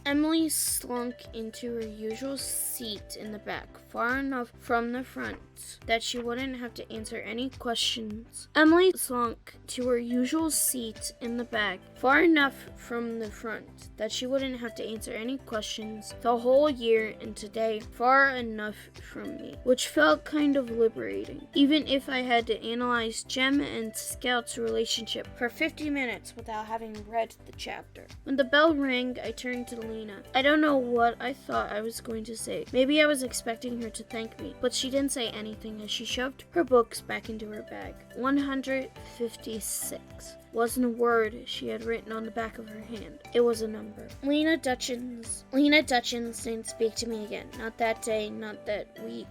Emily slunk into her usual seat in the back, far enough from the front that she wouldn't have to answer any questions. Emily slunk to her usual seat in the back, far enough from the front that she wouldn't have to answer any questions the whole year, and today far enough from me, which felt kind of liberating, even if I had to analyze Jem and Scout's relationship for 50 minutes without having read the chapter. When the bell rang, I turned to Lena. I don't know what I thought I was going to say. Maybe I was expecting her to thank me, but she didn't say anything as she shoved her books back into her bag. 156 wasn't a word she had written on the back of her hand. It was a number. Lena Dutchins didn't speak to me again. Not that day, not that week.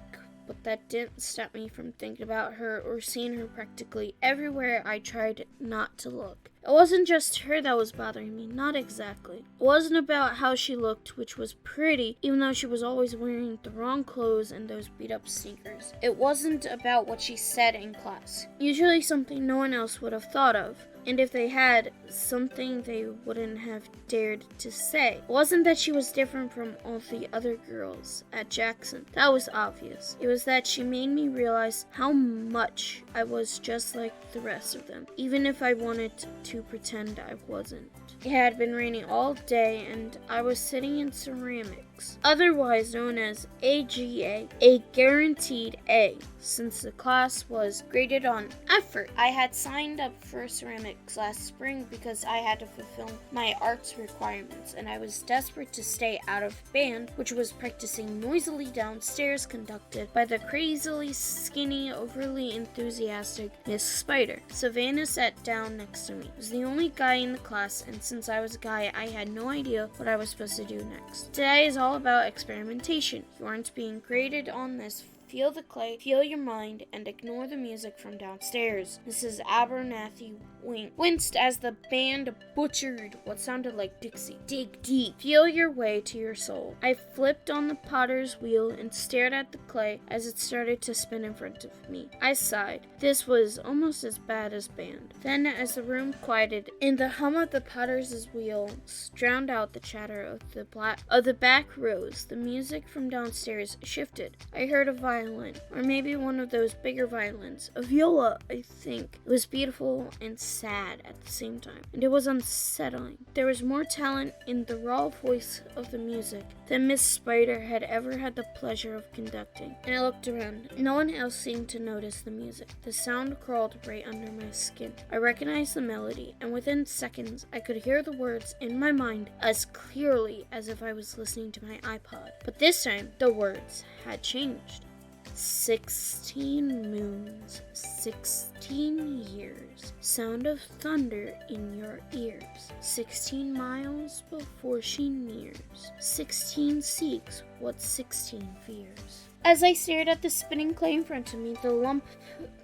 But that didn't stop me from thinking about her or seeing her practically everywhere I tried not to look. It wasn't just her that was bothering me, not exactly. It wasn't about how she looked, which was pretty, even though she was always wearing the wrong clothes and those beat-up sneakers. It wasn't about what she said in class, usually something no one else would have thought of. And if they had, something they wouldn't have dared to say. It wasn't that she was different from all the other girls at Jackson. That was obvious. It was that she made me realize how much I was just like the rest of them, even if I wanted to pretend I wasn't. It had been raining all day, and I was sitting in ceramics academics, otherwise known as AGA, a guaranteed A, since the class was graded on effort. I had signed up for ceramics last spring because I had to fulfill my arts requirements, and I was desperate to stay out of band, which was practicing noisily downstairs, conducted by the crazily skinny, overly enthusiastic Miss Spider. Savannah sat down next to me. I was the only guy in the class, and since I was a guy, I had no idea what I was supposed to do next. Today is all about experimentation. You aren't being graded on this. Feel the clay, feel your mind, and ignore the music from downstairs. Mrs. Abernathy winced as the band butchered what sounded like Dixie. Dig deep. Feel your way to your soul. I flipped on the potter's wheel and stared at the clay as it started to spin in front of me. I sighed. This was almost as bad as band. Then, as the room quieted and the hum of the potter's wheel drowned out the chatter of the back rows, the music from downstairs shifted. I heard a violin, or maybe one of those bigger violins. A viola, I think. It was beautiful and sad at the same time, and it was unsettling. There was more talent in the raw voice of the music than Miss Spider had ever had the pleasure of conducting, and I looked around. No one else seemed to notice the music. The sound crawled right under my skin. I recognized the melody, and within seconds I could hear the words in my mind as clearly as if I was listening to my iPod. But this time, the words had changed. 16 moons, 16 years, sound of thunder in your ears, 16 miles before she nears, 16 seeks what 16 fears. As I stared at the spinning clay in front of me, the lump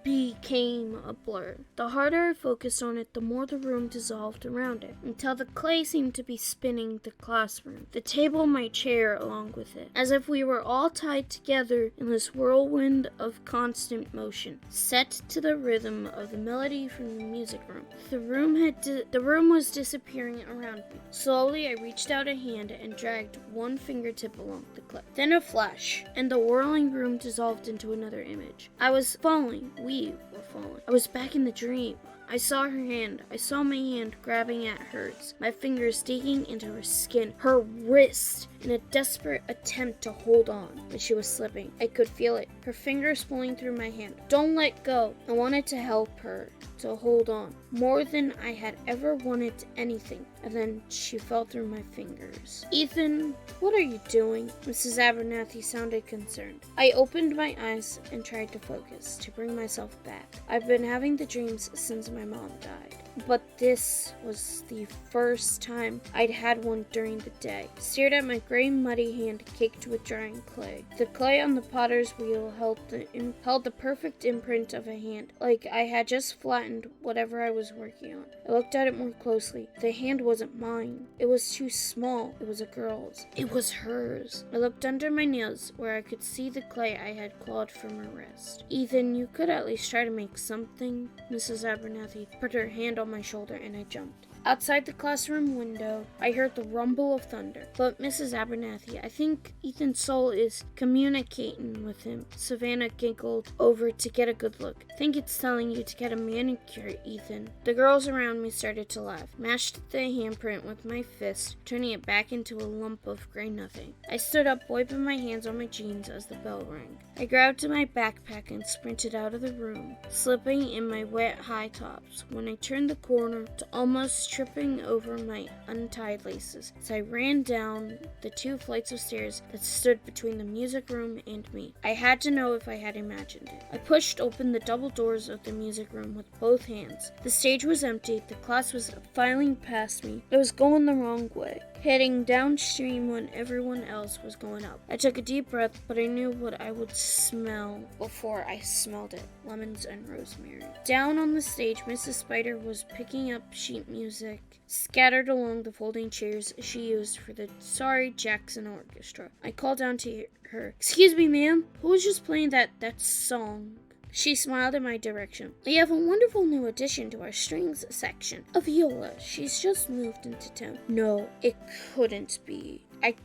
became a blur. The harder I focused on it, the more the room dissolved around it, until the clay seemed to be spinning the classroom, the table, my chair along with it, as if we were all tied together in this whirlwind of constant motion, set to the rhythm of the melody from the music room. The room was disappearing around me. Slowly, I reached out a hand and dragged one fingertip along the clay. Then a flash, and the whirling room dissolved into another image. I was falling. We were falling. I was back in the dream. I saw her hand. I saw my hand grabbing at hers, my fingers digging into her skin, her wrist, in a desperate attempt to hold on, but she was slipping. I could feel it, her fingers pulling through my hand. Don't let go. I wanted to help her, to hold on, more than I had ever wanted anything, and then she fell through my fingers. Ethan, what are you doing? Mrs. Abernathy sounded concerned. I opened my eyes and tried to focus, to bring myself back. I've been having the dreams since my mom died, but this was the first time I'd had one during the day. I stared at my gray, muddy hand caked with drying clay. The clay on the potter's wheel held the perfect imprint of a hand, like I had just flattened whatever I was working on. I looked at it more closely. The hand wasn't mine. It was too small. It was a girl's. It was hers. I looked under my nails, where I could see the clay I had clawed from her wrist. Ethan, you could at least try to make something. Mrs. Abernathy put her hand on my shoulder, and I jumped. Outside the classroom window, I heard the rumble of thunder. But Mrs. Abernathy, I think Ethan's soul is communicating with him. Savannah giggled over to get a good look. Think it's telling you to get a manicure, Ethan. The girls around me started to laugh. Mashed the handprint with my fist, turning it back into a lump of gray nothing. I stood up, wiping my hands on my jeans as the bell rang. I grabbed my backpack and sprinted out of the room, slipping in my wet high tops. When I turned the corner, to almost tripping over my untied laces as I ran down the 2 flights of stairs that stood between the music room and me. I had to know if I had imagined it. I pushed open the double doors of the music room with both hands. The stage was empty. The class was filing past me. I was going the wrong way, heading downstream when everyone else was going up. I took a deep breath, but I knew what I would smell before I smelled it: lemons and rosemary. Down on the stage, Mrs. Spider was picking up sheet music scattered along the folding chairs she used for the Sorry Jackson Orchestra. I called down to her, "Excuse me, ma'am, who was just playing that song?" She smiled in my direction. "We have a wonderful new addition to our strings section. A viola. She's just moved into town." No, it couldn't be.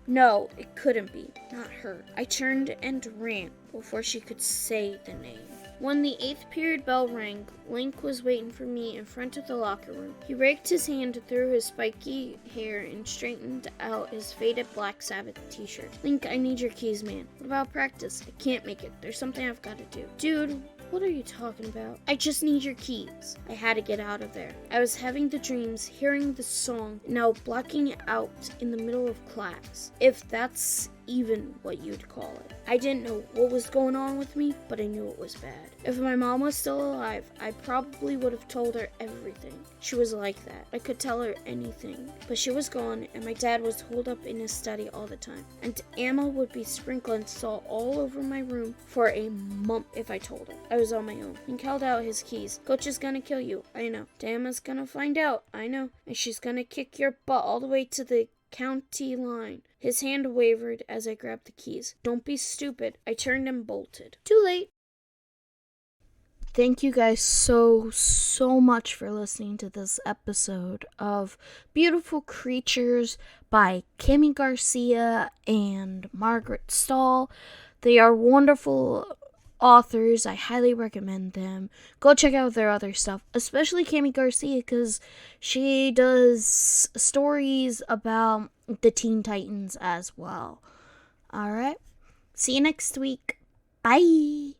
Not her. I turned and ran before she could say the name. When the 8th period bell rang, Link was waiting for me in front of the locker room. He raked his hand through his spiky hair and straightened out his faded Black Sabbath t-shirt. Link, I need your keys, man. What about practice? I can't make it. There's something I've got to do. Dude, what are you talking about? I just need your keys. I had to get out of there. I was having the dreams, hearing the song, now blacking it out in the middle of class. If that's even what you'd call it. I didn't know what was going on with me, but I knew it was bad. If my mom was still alive, I probably would have told her everything. She was like that. I could tell her anything. But she was gone, and my dad was holed up in his study all the time. And Emma would be sprinkling salt all over my room for a month if I told her. I was on my own. He held out his keys. Coach is gonna kill you. I know. Emma's gonna find out. I know. And she's gonna kick your butt all the way to the county line. His hand wavered as I grabbed the keys. Don't be stupid. I turned and bolted. Too late. Thank you guys so much for listening to this episode of Beautiful Creatures by Kimmy Garcia and Margaret Stahl. They are wonderful authors. I highly recommend them. Go check out their other stuff, especially Kimmy Garcia, because she does stories about the Teen Titans as well. Alright, see you next week. Bye!